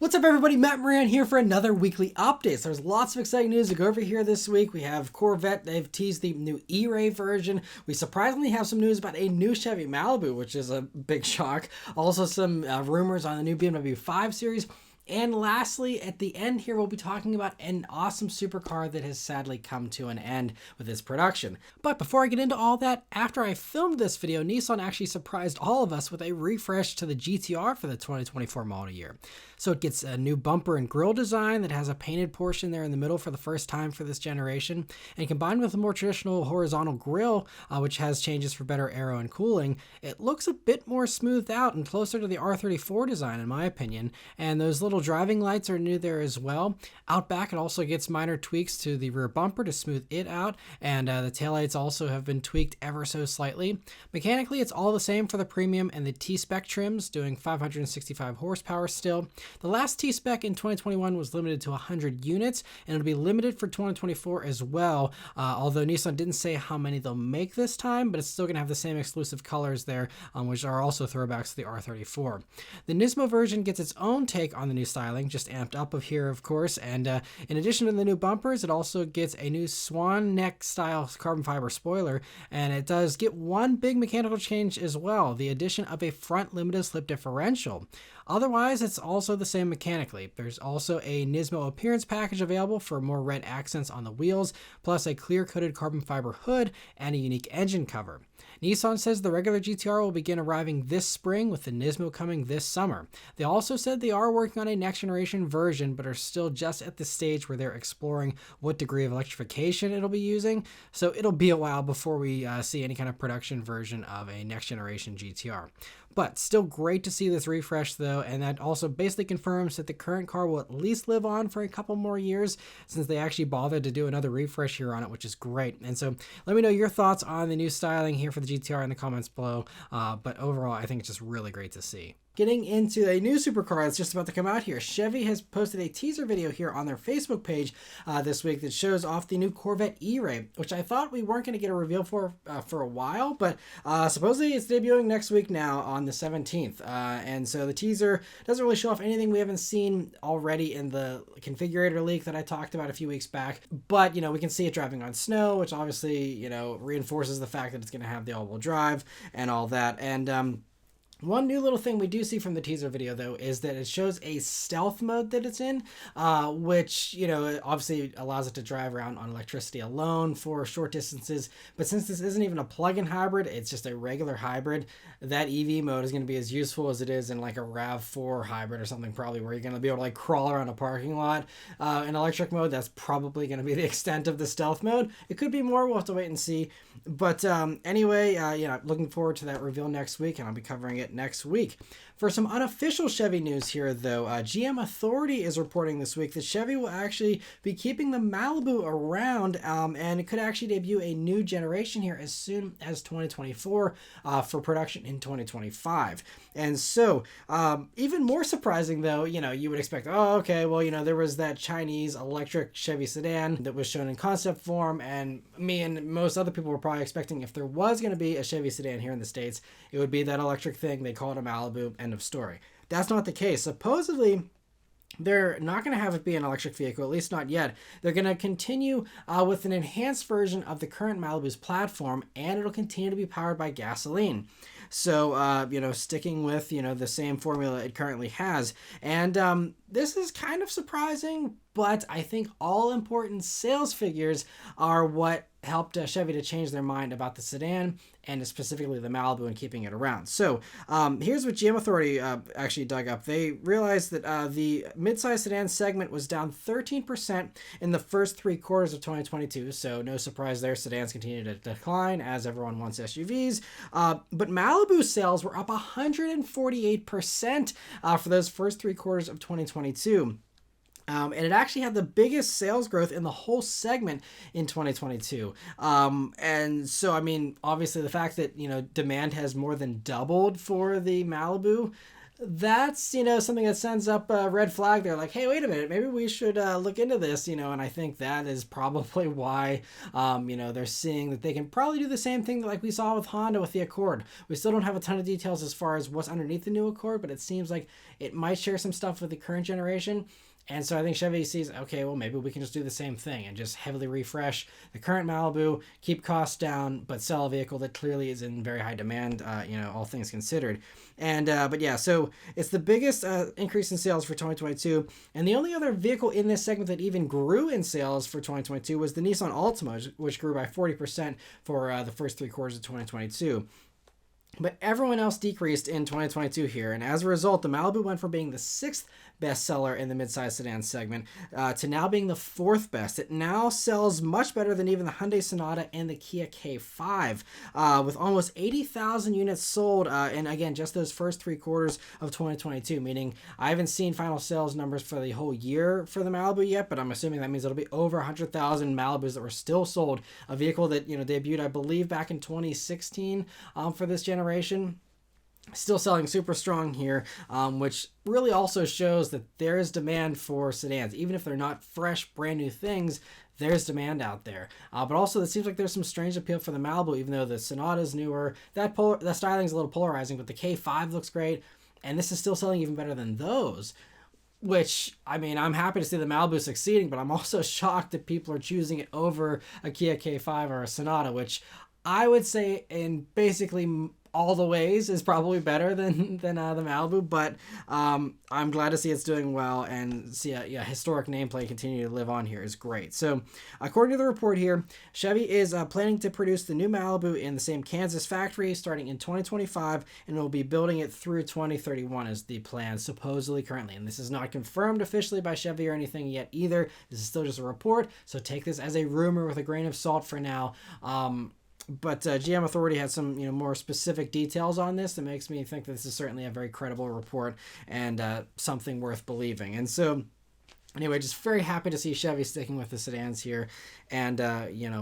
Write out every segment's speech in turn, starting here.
What's up everybody, Matt Maran here for another weekly update. So there's lots of exciting news to go over here this week. We have Corvette, they've teased the new E-Ray version. We surprisingly have some news about a new Chevy Malibu, which is a big shock. Also some rumors on the new BMW 5 Series. And lastly, at the end here, we'll be talking about an awesome supercar that has sadly come to an end with its production. But before I get into all that, after I filmed this video, Nissan actually surprised all of us with a refresh to the GT-R for the 2024 model year. So it gets a new bumper and grille design that has a painted portion there in the middle for the first time for this generation. And combined with a more traditional horizontal grille, which has changes for better aero and cooling, it looks a bit more smoothed out and closer to the R34 design in my opinion. And those little driving lights are new there as well. Out back, it also gets minor tweaks to the rear bumper to smooth it out, and the taillights also have been tweaked ever so slightly. Mechanically, it's all the same for the premium and the T-Spec trims, doing 565 horsepower still. The last T-Spec in 2021 was limited to 100 units, and it'll be limited for 2024 as well, although Nissan didn't say how many they'll make this time, but it's still going to have the same exclusive colors there, which are also throwbacks to the R34. The Nismo version gets its own take on the new styling, just amped up of here, of course, and in addition to the new bumpers, it also gets a new swan neck style carbon fiber spoiler, and it does get one big mechanical change as well, the addition of a front limited slip differential. Otherwise, it's also the same mechanically. There's also a Nismo appearance package available for more red accents on the wheels, plus a clear-coated carbon fiber hood and a unique engine cover. Nissan says the regular GT-R will begin arriving this spring, with the Nismo coming this summer. They also said they are working on a next-generation version, but are still just at the stage where they're exploring what degree of electrification it'll be using, so it'll be a while before we see any kind of production version of a next-generation GT-R. But still great to see this refresh though, and that also basically confirms that the current car will at least live on for a couple more years, since they actually bothered to do another refresh here on it, which is great. And so let me know your thoughts on the new styling here for the GT-R in the comments below, but overall I think it's just really great to see. Getting into a new supercar that's just about to come out here, Chevy has posted a teaser video here on their Facebook page this week that shows off the new Corvette E-Ray, which I thought we weren't going to get a reveal for a while, but supposedly it's debuting next week now on the 17th. And so the teaser doesn't really show off anything we haven't seen already in the configurator leak that I talked about a few weeks back. But, we can see it driving on snow, which obviously, reinforces the fact that it's going to have the all-wheel drive and all that. And one new little thing we do see from the teaser video, though, is that it shows a stealth mode that it's in, which, obviously allows it to drive around on electricity alone for short distances. But since this isn't even a plug-in hybrid, it's just a regular hybrid, that EV mode is going to be as useful as it is in like a RAV4 hybrid or something, probably, where you're going to be able to like crawl around a parking lot. In electric mode, that's probably going to be the extent of the stealth mode. It could be more, we'll have to wait and see. But anyway, looking forward to that reveal next week, and I'll be covering it next week. For some unofficial Chevy news here, though, GM Authority is reporting this week that Chevy will actually be keeping the Malibu around, and it could actually debut a new generation here as soon as 2024 for production in 2025. And so, even more surprising, though, you would expect, oh, okay, well, there was that Chinese electric Chevy sedan that was shown in concept form, and me and most other people were probably expecting if there was going to be a Chevy sedan here in the States, it would be that electric thing. They call it a Malibu, end of story. That's not the case. Supposedly, they're not going to have it be an electric vehicle, at least not yet. They're going to continue with an enhanced version of the current Malibu's platform, and it'll continue to be powered by gasoline. So, sticking with, the same formula it currently has. And this is kind of surprising, but I think all important sales figures are what helped Chevy to change their mind about the sedan, and specifically the Malibu, and keeping it around. So here's what GM Authority actually dug up. They realized that the midsize sedan segment was down 13% in the first 3 quarters of 2022. So no surprise there, sedans continue to decline as everyone wants SUVs. But Malibu sales were up 148% for those first 3 quarters of 2022. And it actually had the biggest sales growth in the whole segment in 2022. And so, obviously the fact that, demand has more than doubled for the Malibu, that's, something that sends up a red flag. They're like, hey, wait a minute, maybe we should look into this, and I think that is probably why, they're seeing that they can probably do the same thing that like we saw with Honda with the Accord. We still don't have a ton of details as far as what's underneath the new Accord, but it seems like it might share some stuff with the current generation. And so I think Chevy sees, okay, well, maybe we can just do the same thing and just heavily refresh the current Malibu, keep costs down, but sell a vehicle that clearly is in very high demand, all things considered. And, but yeah, so it's the biggest increase in sales for 2022. And the only other vehicle in this segment that even grew in sales for 2022 was the Nissan Altima, which grew by 40% for the first 3 quarters of 2022. But everyone else decreased in 2022 here, and as a result, the Malibu went from being the 6th bestseller in the midsize sedan segment to now being the 4th best. It now sells much better than even the Hyundai Sonata and the Kia K5, with almost 80,000 units sold, and again, just those first 3 quarters of 2022, meaning I haven't seen final sales numbers for the whole year for the Malibu yet, but I'm assuming that means it'll be over 100,000 Malibus that were still sold, a vehicle that, debuted, I believe, back in 2016 for this generation. Still selling super strong here, which really also shows that there is demand for sedans. Even if they're not fresh, brand new things, there's demand out there. But also, it seems like there's some strange appeal for the Malibu, even though the Sonata's newer. That styling's a little polarizing, but the K5 looks great, and this is still selling even better than those. Which, I mean, I'm happy to see the Malibu succeeding, but I'm also shocked that people are choosing it over a Kia K5 or a Sonata, which I would say in basically all the ways is probably better than the Malibu, but I'm glad to see it's doing well, and see a historic nameplate continue to live on here is great. So according to the report here, Chevy is planning to produce the new Malibu in the same Kansas factory starting in 2025, and will be building it through 2031 is the plan supposedly currently, and this is not confirmed officially by Chevy or anything yet either. This is still just a report, so take this as a rumor with a grain of salt for now. But GM Authority had some, more specific details on this that makes me think that this is certainly a very credible report and something worth believing. And so, anyway, just very happy to see Chevy sticking with the sedans here, and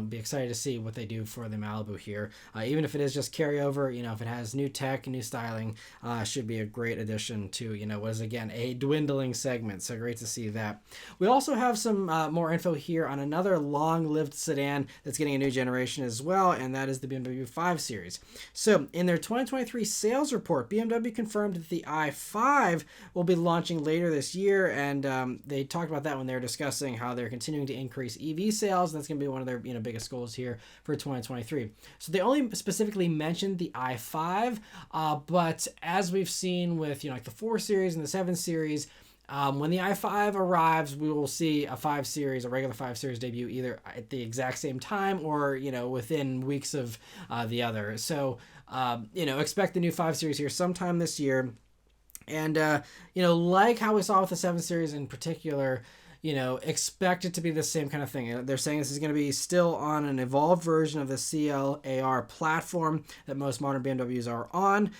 be excited to see what they do for the Malibu here. Even if it is just carryover, if it has new tech, new styling, should be a great addition to what is again a dwindling segment. So great to see that. We also have some more info here on another long-lived sedan that's getting a new generation as well, and that is the BMW 5 Series. So in their 2023 sales report, BMW confirmed that the i5 will be launching later this year, and they talked about that when they were discussing how they're continuing to increase EV sales, and that's going to be one of their biggest goals here for 2023. So they only specifically mentioned the i5, but as we've seen with like the 4 Series and the 7 Series, when the i5 arrives, we will see a 5 Series, a regular 5 Series debut either at the exact same time or within weeks of the other. So expect the new 5 Series here sometime this year. And, like how we saw with the 7 Series in particular, expect it to be the same kind of thing. They're saying this is going to be still on an evolved version of the CLAR platform that most modern BMWs are on,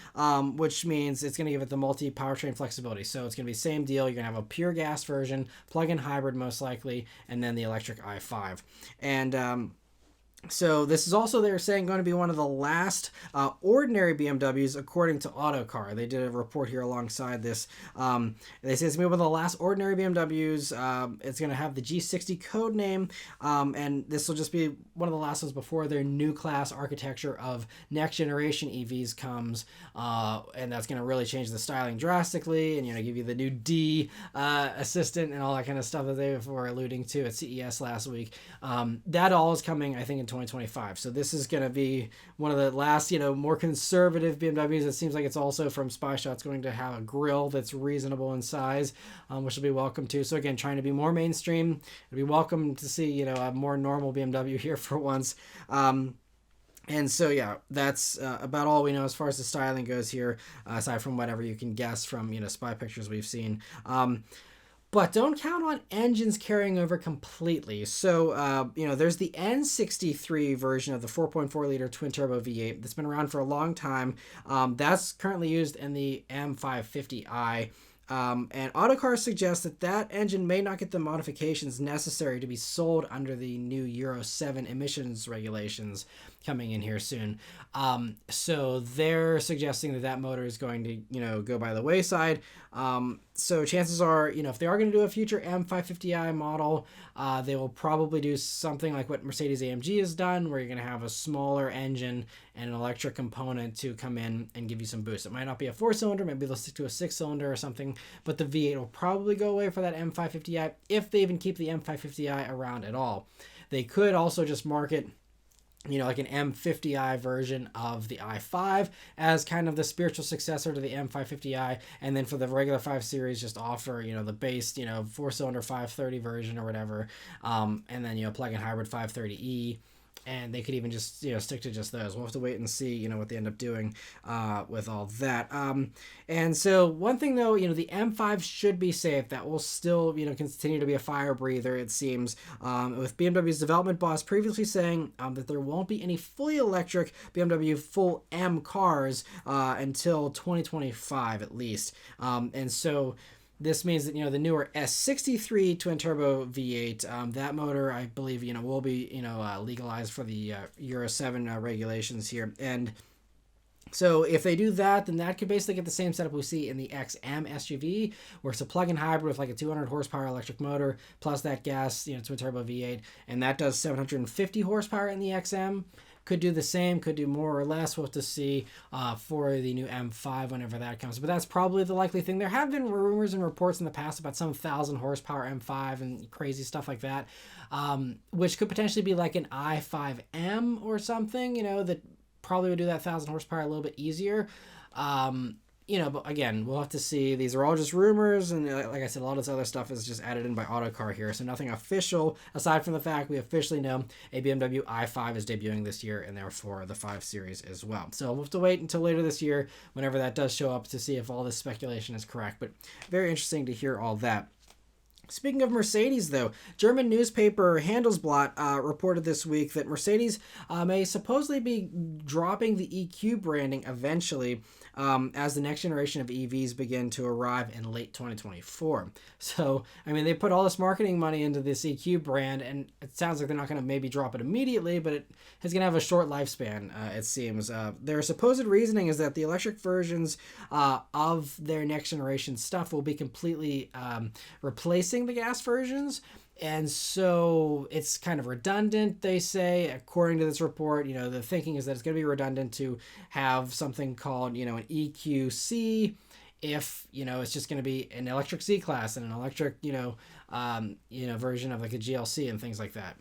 which means it's going to give it the multi-powertrain flexibility. So it's going to be the same deal. You're going to have a pure gas version, plug-in hybrid most likely, and then the electric i5. And so this is also, they're saying, going to be one of the last ordinary BMWs according to Autocar. They did a report here alongside this. They say it's going to be one of the last ordinary BMWs. It's going to have the G60 code name, and this will just be one of the last ones before their new class architecture of next generation EVs comes, and that's going to really change the styling drastically, and give you the new D assistant and all that kind of stuff that they were alluding to at CES last week. That all is coming, I think, in 2025. So this is going to be one of the last, more conservative BMWs. It seems like it's also from SpyShot's going to have a grille that's reasonable in size, which will be welcome too. So again, trying to be more mainstream. It'll be welcome to see, a more normal BMW here for once. And so, yeah, that's about all we know as far as the styling goes here, aside from whatever you can guess from, spy pictures we've seen. But don't count on engines carrying over completely. So, there's the N63 version of the 4.4-liter twin-turbo V8 that's been around for a long time. That's currently used in the M550i. And Autocar suggests that that engine may not get the modifications necessary to be sold under the new Euro 7 emissions regulations coming in here soon. So they're suggesting that that motor is going to, go by the wayside. So chances are, if they are going to do a future M550i model, they will probably do something like what Mercedes-AMG has done, where you're going to have a smaller engine and an electric component to come in and give you some boost. It might not be a 4-cylinder, maybe they'll stick to a 6-cylinder or something, but the V8 will probably go away for that M550i if they even keep the M550i around at all. They could also just market like an M50i version of the i5 as kind of the spiritual successor to the M550i, and then for the regular 5 Series just offer the base 4-cylinder 530 version or whatever, and then plug-in hybrid 530e. And they could even just stick to just those. We'll have to wait and see what they end up doing with all that. And so one thing though, the M5 should be safe. That will still continue to be a fire breather, it seems, with BMW's development boss previously saying that there won't be any fully electric BMW full M cars until 2025 at least. And so this means that, the newer S63 twin-turbo V8, that motor, I believe, will be, legalized for the Euro 7 regulations here. And so if they do that, then that could basically get the same setup we see in the XM SUV, where it's a plug-in hybrid with like a 200 horsepower electric motor, plus that gas, twin-turbo V8, and that does 750 horsepower in the XM. Could do the same, could do more or less. We'll have to see for the new M5 whenever that comes. But that's probably the likely thing. There have been rumors and reports in the past about some 1,000 horsepower M5 and crazy stuff like that, which could potentially be like an i5M or something, that probably would do that 1,000 horsepower a little bit easier. But again, we'll have to see. These are all just rumors, and like I said, a lot of this other stuff is just added in by Autocar here, so nothing official, aside from the fact we officially know a BMW i5 is debuting this year, and therefore the 5 Series as well. So we'll have to wait until later this year, whenever that does show up, to see if all this speculation is correct, but very interesting to hear all that. Speaking of Mercedes, though, German newspaper Handelsblatt reported this week that Mercedes may supposedly be dropping the EQ branding eventually as the next generation of EVs begin to arrive in late 2024. So, they put all this marketing money into this EQ brand, and it sounds like they're not going to maybe drop it immediately, but it is going to have a short lifespan, it seems. Their supposed reasoning is that the electric versions of their next generation stuff will be completely replacing the gas versions, and so it's kind of redundant, they say, according to this report. The thinking is that it's going to be redundant to have something called an EQC if it's just going to be an electric C-Class and an electric version of like a GLC and things like that.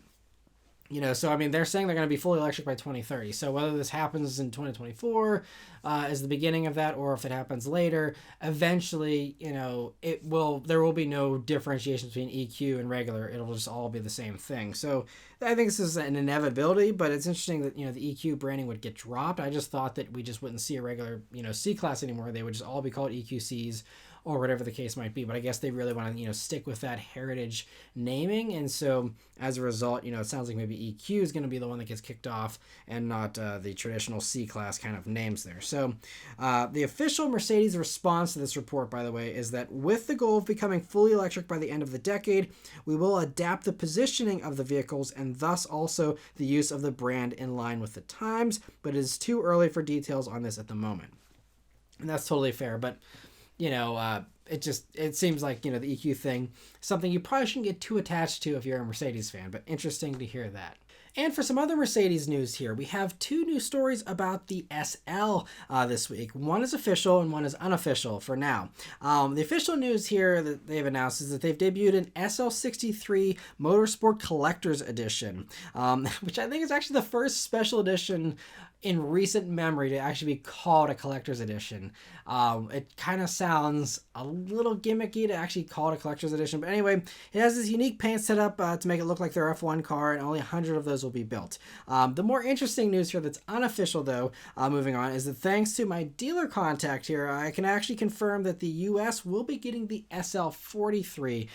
So they're saying they're going to be fully electric by 2030. So whether this happens in 2024 as the beginning of that, or if it happens later, eventually, there will be no differentiation between EQ and regular. It'll just all be the same thing. So I think this is an inevitability, but it's interesting that, the EQ branding would get dropped. I just thought that we just wouldn't see a regular, C-Class anymore. They would just all be called EQCs, or whatever the case might be. But I guess they really want to, stick with that heritage naming. And so as a result, it sounds like maybe EQ is going to be the one that gets kicked off, and not the traditional C-Class kind of names there. So the official Mercedes response to this report, by the way, is that with the goal of becoming fully electric by the end of the decade, we will adapt the positioning of the vehicles and thus also the use of the brand in line with the times, but it is too early for details on this at the moment. And that's totally fair, but it seems like, the EQ thing, something you probably shouldn't get too attached to if you're a Mercedes fan, but interesting to hear that. And for some other Mercedes news here, we have 2 news stories about the SL this week. One is official and one is unofficial for now. The official news here that they've announced is that they've debuted an SL63 Motorsport Collector's Edition, which I think is actually the first special edition in recent memory to actually be called a collector's edition. It kind of sounds a little gimmicky to actually call it a collector's edition, but anyway, it has this unique paint setup to make it look like their F1 car, and only 100 of those will be built. The more interesting news here that's unofficial, though, moving on, is that thanks to my dealer contact here, I can actually confirm that the US will be getting the SL43,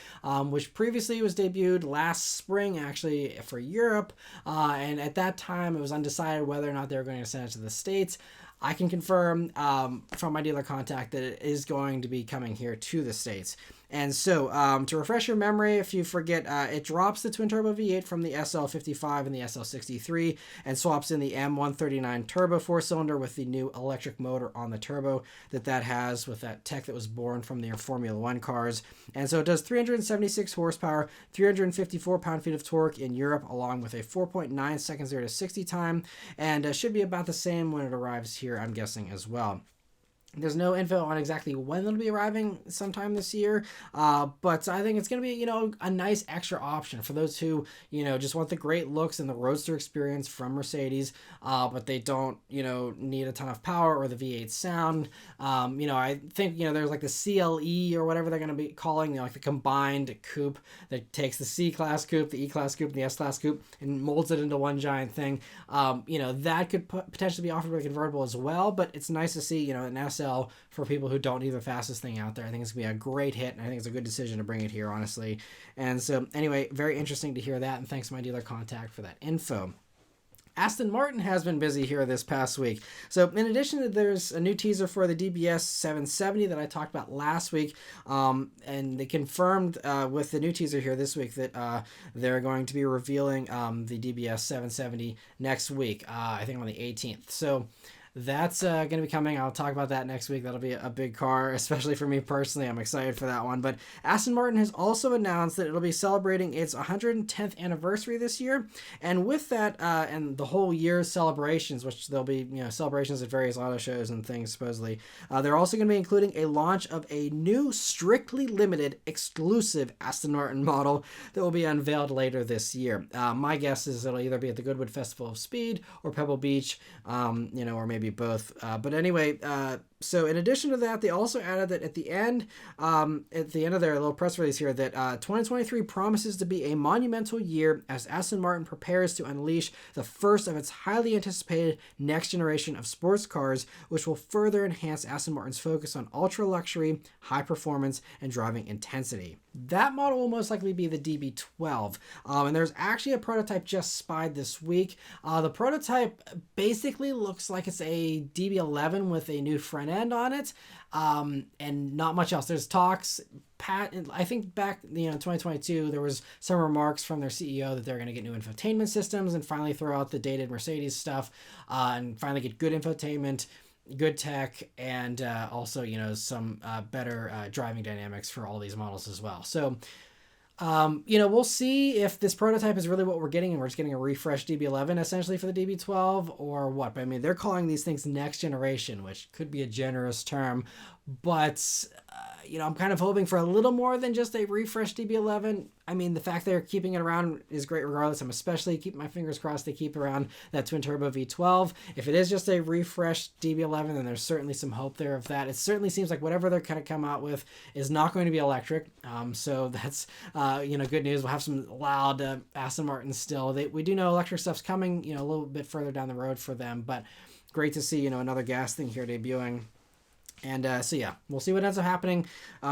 which previously was debuted last spring, actually, for Europe, and at that time it was undecided whether or not they were going to send it to the States. I can confirm from my dealer contact that it is going to be coming here to the States. And so, to refresh your memory, if you forget, it drops the twin-turbo V8 from the SL55 and the SL63 and swaps in the M139 turbo four-cylinder with the new electric motor on the turbo that has with that tech that was born from their Formula One cars. And so it does 376 horsepower, 354 pound-feet of torque in Europe, along with a 4.9 seconds 0 to 60 time, and should be about the same when it arrives here, I'm guessing, as well. There's no info on exactly when it'll be arriving sometime this year, but I think it's going to be, a nice extra option for those who, just want the great looks and the roadster experience from Mercedes, but they don't, need a ton of power or the V8 sound. I think, there's like the CLE or whatever they're going to be calling, like the combined coupe that takes the C-Class coupe, the E-Class coupe, and the S-Class coupe and molds it into one giant thing. That could potentially be offered by convertible as well, but it's nice to see, an SL for people who don't need the fastest thing out there. I think it's going to be a great hit, and I think it's a good decision to bring it here, honestly. And so, anyway, very interesting to hear that, and thanks to my dealer contact for that info. Aston Martin has been busy here this past week. So in addition, there's a new teaser for the DBS 770 that I talked about last week, and they confirmed with the new teaser here this week that they're going to be revealing the DBS 770 next week, I think on the 18th. So that's going to be coming. I'll talk about that next week. That'll be a big car, especially for me personally. I'm excited for that one. But Aston Martin has also announced that it'll be celebrating its 110th anniversary this year. And with that, and the whole year's celebrations, which there'll be, celebrations at various auto shows and things, supposedly, they're also going to be including a launch of a new, strictly limited, exclusive Aston Martin model that will be unveiled later this year. My guess is it'll either be at the Goodwood Festival of Speed or Pebble Beach, or maybe both. But anyway, so in addition to that, they also added that at the end of their little press release here, that 2023 promises to be a monumental year as Aston Martin prepares to unleash the first of its highly anticipated next generation of sports cars, which will further enhance Aston Martin's focus on ultra luxury, high performance, and driving intensity. That model will most likely be the DB12, and there's actually a prototype just spied this week. The prototype basically looks like it's a DB11 with a new front end on it, and not much else. There's talks. I think back, 2022, there was some remarks from their CEO that they're going to get new infotainment systems and finally throw out the dated Mercedes stuff, and finally get good infotainment, good tech, and also some better driving dynamics for all these models as well. So we'll see if this prototype is really what we're getting and we're just getting a refreshed DB11 essentially for the DB12 or what. But I mean, they're calling these things next generation, which could be a generous term, but I'm kind of hoping for a little more than just a refreshed DB11. I mean, the fact they're keeping it around is great regardless. I'm especially keeping my fingers crossed they keep around that twin-turbo V12. If it is just a refreshed DB11, then there's certainly some hope there of that. It certainly seems like whatever they're going to come out with is not going to be electric. So that's, good news. We'll have some loud Aston Martins still. We do know electric stuff's coming, a little bit further down the road for them, but great to see, another gas thing here debuting. And we'll see what ends up happening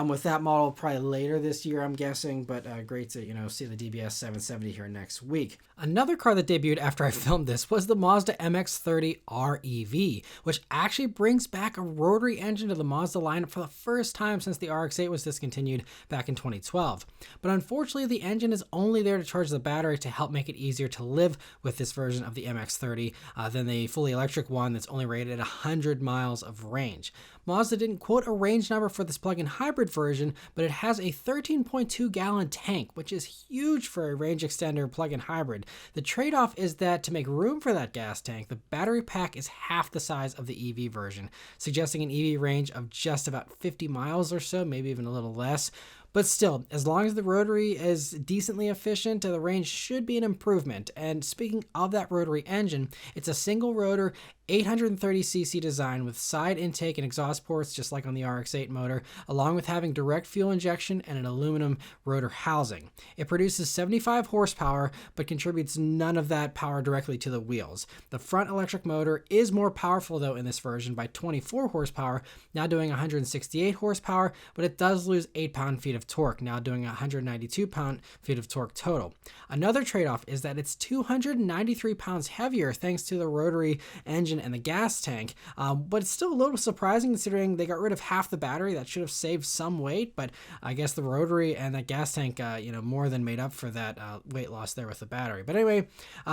with that model probably later this year, I'm guessing. But great to, see the DBS 770 here next week. Another car that debuted after I filmed this was the Mazda MX-30 REV, which actually brings back a rotary engine to the Mazda lineup for the first time since the RX-8 was discontinued back in 2012. But unfortunately, the engine is only there to charge the battery to help make it easier to live with this version of the MX-30 than the fully electric one that's only rated at 100 miles of range. Mazda didn't quote a range number for this plug-in hybrid version, but it has a 13.2 gallon tank, which is huge for a range extender plug-in hybrid. The trade-off is that to make room for that gas tank, the battery pack is half the size of the EV version, suggesting an EV range of just about 50 miles or so, maybe even a little less. But still, as long as the rotary is decently efficient, the range should be an improvement. And speaking of that rotary engine, it's a single rotor 830cc design with side intake and exhaust ports just like on the RX-8 motor, along with having direct fuel injection and an aluminum rotor housing. It produces 75 horsepower, but contributes none of that power directly to the wheels. The front electric motor is more powerful though in this version by 24 horsepower, now doing 168 horsepower, but it does lose 8 pound-feet of of torque, now doing 192 pound-feet of torque total. Another trade-off is that it's 293 pounds heavier thanks to the rotary engine and the gas tank, but it's still a little surprising considering they got rid of half the battery. That should have saved some weight, but I guess the rotary and that gas tank, more than made up for that weight loss there with the battery. But anyway,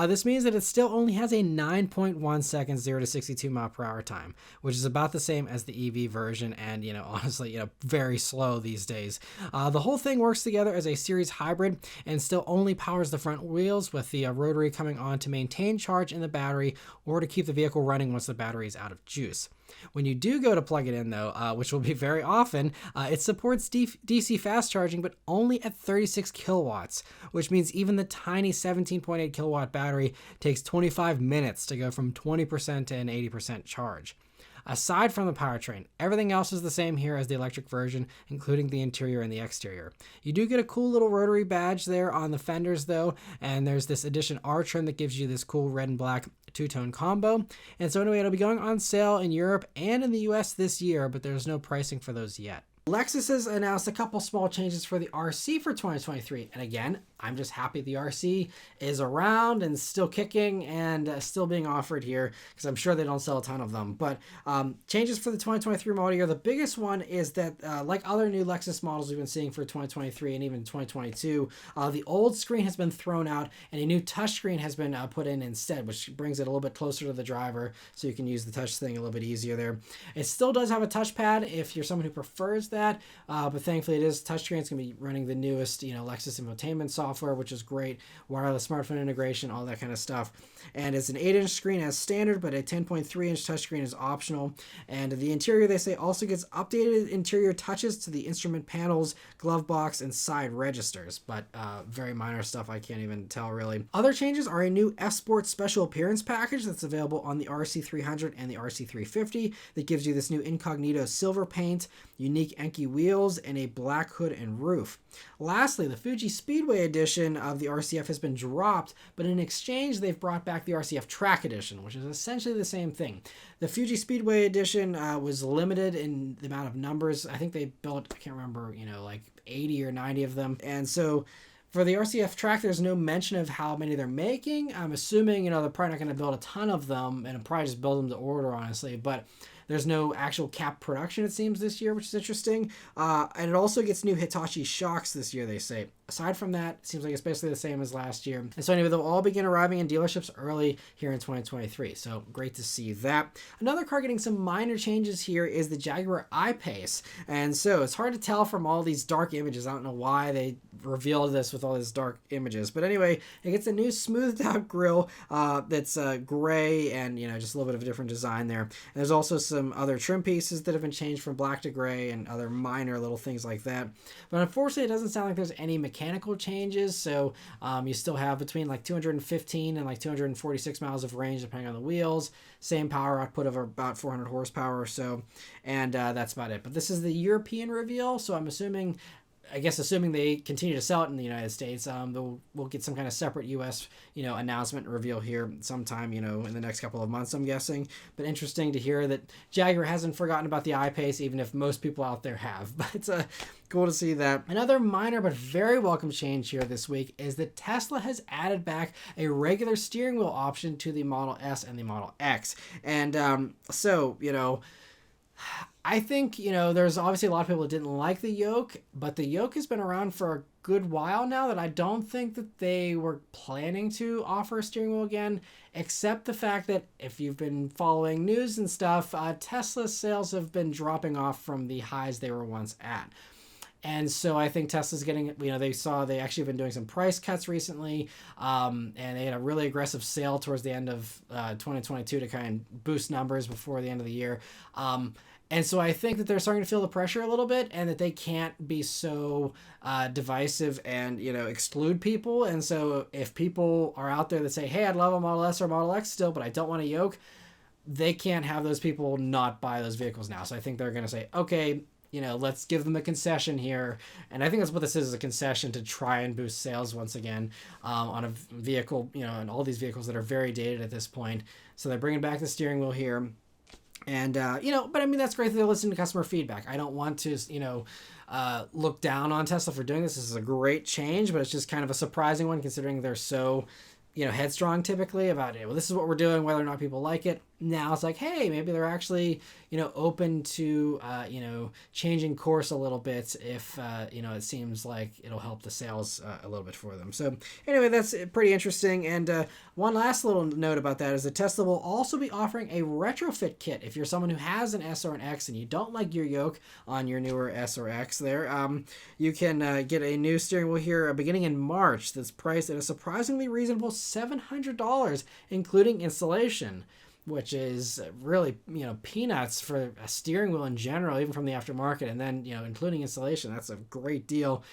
this means that it still only has a 9.1 seconds 0 to 62 mile per hour time, which is about the same as the EV version, and honestly, very slow these days. The whole thing works together as a series hybrid and still only powers the front wheels, with the rotary coming on to maintain charge in the battery or to keep the vehicle running once the battery is out of juice. When you do go to plug it in, though, which will be very often, it supports DC fast charging, but only at 36 kilowatts, which means even the tiny 17.8 kilowatt battery takes 25 minutes to go from 20% to an 80% charge. Aside from the powertrain, everything else is the same here as the electric version, including the interior and the exterior. You do get a cool little rotary badge there on the fenders, though, and there's this Edition R trim that gives you this cool red and black two-tone combo. And so anyway, it'll be going on sale in Europe and in the US this year, but there's no pricing for those yet. Lexus has announced a couple small changes for the RC for 2023, and again, I'm just happy the RC is around and still kicking and still being offered here, because I'm sure they don't sell a ton of them. But changes for the 2023 model year, the biggest one is that like other new Lexus models we've been seeing for 2023 and even 2022, the old screen has been thrown out and a new touchscreen has been put in instead, which brings it a little bit closer to the driver so you can use the touch thing a little bit easier there. It still does have a touchpad if you're someone who prefers that, but thankfully it is touchscreen. It's going to be running the newest Lexus infotainment software, which is great, wireless smartphone integration, all that kind of stuff. And it's an 8-inch screen as standard, but a 10.3-inch touchscreen is optional. And the interior, they say, also gets updated interior touches to the instrument panels, glove box, and side registers, but very minor stuff. I can't even tell really. Other changes are a new F-Sport special appearance package that's available on the RC300 and the RC350 that gives you this new incognito silver paint, unique Enki wheels, and a black hood and roof. Lastly, the Fuji Speedway edition of the RCF has been dropped, but in exchange they've brought back the RCF Track edition, which is essentially the same thing. The Fuji Speedway edition was limited in the amount of numbers. I think they built, I can't remember, like 80 or 90 of them. And so for the RCF Track, there's no mention of how many they're making. I'm assuming, they're probably not going to build a ton of them, and probably just build them to order, honestly. But there's no actual cap production, it seems, this year, which is interesting. And it also gets new Hitachi shocks this year, they say. Aside from that, it seems like it's basically the same as last year. And so anyway, they'll all begin arriving in dealerships early here in 2023. So great to see that. Another car getting some minor changes here is the Jaguar I-Pace. And so it's hard to tell from all these dark images. I don't know why they revealed this with all these dark images. But anyway, it gets a new smoothed out grille that's gray and, just a little bit of a different design there. And there's also some other trim pieces that have been changed from black to gray and other minor little things like that. But unfortunately, it doesn't sound like there's any mechanical changes. So you still have between like 215 and like 246 miles of range depending on the wheels. Same power output of about 400 horsepower or so. And that's about it. But this is the European reveal. So I'm assuming they continue to sell it in the United States, we'll get some kind of separate U.S. announcement reveal here sometime in the next couple of months, I'm guessing. But interesting to hear that Jaguar hasn't forgotten about the I-Pace, even if most people out there have. But it's cool to see that. Another minor but very welcome change here this week is that Tesla has added back a regular steering wheel option to the Model S and the Model X. And I think, there's obviously a lot of people that didn't like the yoke, but the yoke has been around for a good while now that I don't think that they were planning to offer a steering wheel again, except the fact that if you've been following news and stuff, Tesla sales have been dropping off from the highs they were once at. And so I think Tesla's getting, they actually have been doing some price cuts recently, and they had a really aggressive sale towards the end of 2022 to kind of boost numbers before the end of the year. And so I think that they're starting to feel the pressure a little bit, and that they can't be so divisive and, exclude people. And so if people are out there that say, hey, I'd love a Model S or Model X still, but I don't want a yoke, they can't have those people not buy those vehicles now. So I think they're going to say, okay, let's give them a concession here. And I think that's what this is a concession to try and boost sales once again on a vehicle, and all these vehicles that are very dated at this point. So they're bringing back the steering wheel here. And, but I mean, that's great that they're listening to customer feedback. I don't want to, look down on Tesla for doing this. This is a great change, but it's just kind of a surprising one considering they're so, headstrong typically about it. Well, this is what we're doing, whether or not people like it. Now it's like, hey, maybe they're actually, open to, changing course a little bit if, it seems like it'll help the sales a little bit for them. So anyway, that's pretty interesting. And one last little note about that is that Tesla will also be offering a retrofit kit. If you're someone who has an S or an X and you don't like your yoke on your newer S or X there, you can get a new steering wheel here beginning in March that's priced at a surprisingly reasonable $700, including installation, which is really, peanuts for a steering wheel in general, even from the aftermarket. And then, including installation, that's a great deal.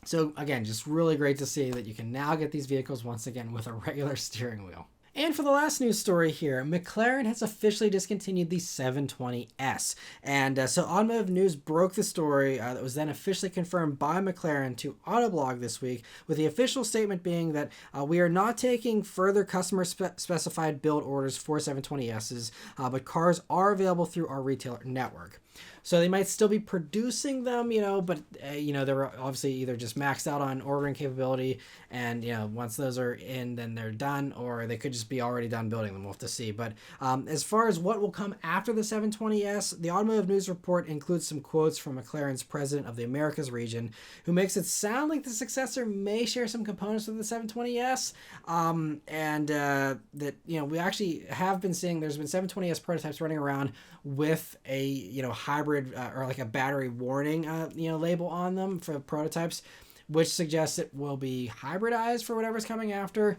So again, just really great to see that you can now get these vehicles once again with a regular steering wheel. And for the last news story here, McLaren has officially discontinued the 720S. And so Automotive News broke the story that was then officially confirmed by McLaren to Autoblog this week, with the official statement being that we are not taking further customer specified build orders for 720Ss, but cars are available through our retailer network. So they might still be producing them, but, they're obviously either just maxed out on ordering capability and, once those are in, then they're done, or they could just be already done building them. We'll have to see. But as far as what will come after the 720S, the Automotive News report includes some quotes from McLaren's president of the Americas region, who makes it sound like the successor may share some components with the 720S, and that, we actually have been seeing there's been 720S prototypes running around with a, hybrid or like a battery warning, label on them for prototypes, which suggests it will be hybridized for whatever's coming after.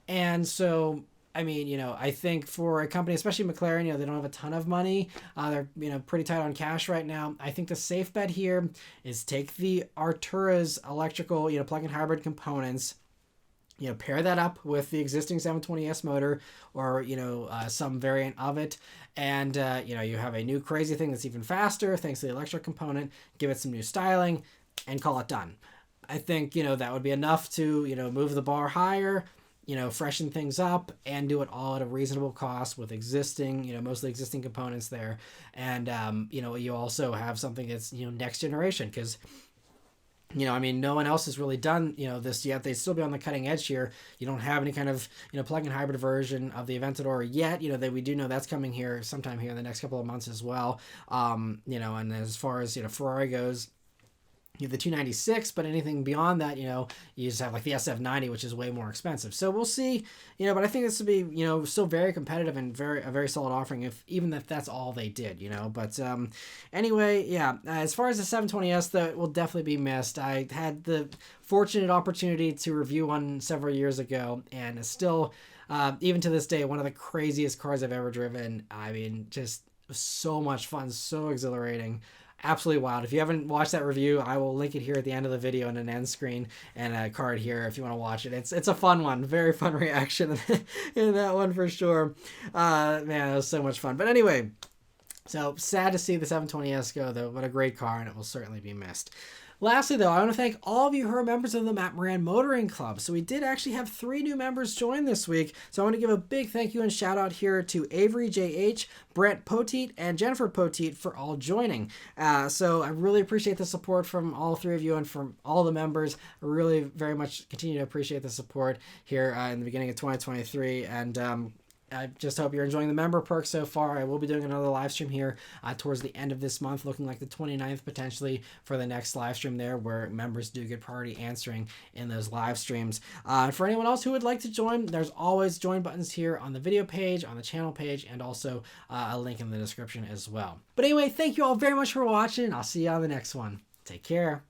And so, I think for a company, especially McLaren, they don't have a ton of money. They're, pretty tight on cash right now. I think the safe bet here is take the Artura's electrical, plug-in hybrid components, pair that up with the existing 720S motor or, some variant of it. And, you have a new crazy thing that's even faster thanks to the electric component, give it some new styling and call it done. I think, that would be enough to, move the bar higher, freshen things up and do it all at a reasonable cost with existing, mostly existing components there. And, you also have something that's, next generation because no one else has really done, this yet. They'd still be on the cutting edge here. You don't have any kind of, plug-in hybrid version of the Aventador yet. That we do know that's coming here sometime here in the next couple of months as well. And as far as, Ferrari goes, you have the 296, but anything beyond that, you just have like the SF90, which is way more expensive. So we'll see, but I think this would be, still very competitive and a very solid offering even if that's all they did, But anyway, yeah, as far as the 720S, though, it will definitely be missed. I had the fortunate opportunity to review one several years ago, and it's still, even to this day, one of the craziest cars I've ever driven. Just so much fun, so exhilarating. Absolutely wild. If you haven't watched that review, I will link it here at the end of the video in an end screen and a card here if you want to watch it. It's a fun one. Very fun reaction in that one for sure. Man, it was so much fun. But anyway, so sad to see the 720S go, though. What a great car, and it will certainly be missed. Lastly, though, I want to thank all of you who are members of the Maran Motoring Club. So we did actually have 3 new members join this week. So I want to give a big thank you and shout out here to Avery JH, Brent Poteet, and Jennifer Poteet for all joining. So I really appreciate the support from all 3 of you and from all the members. I really very much continue to appreciate the support here in the beginning of 2023. And I just hope you're enjoying the member perks so far. I will be doing another live stream here towards the end of this month, looking like the 29th potentially for the next live stream there, where members do get priority answering in those live streams. And for anyone else who would like to join, there's always join buttons here on the video page, on the channel page, and also a link in the description as well. But anyway, thank you all very much for watching. I'll see you on the next one. Take care.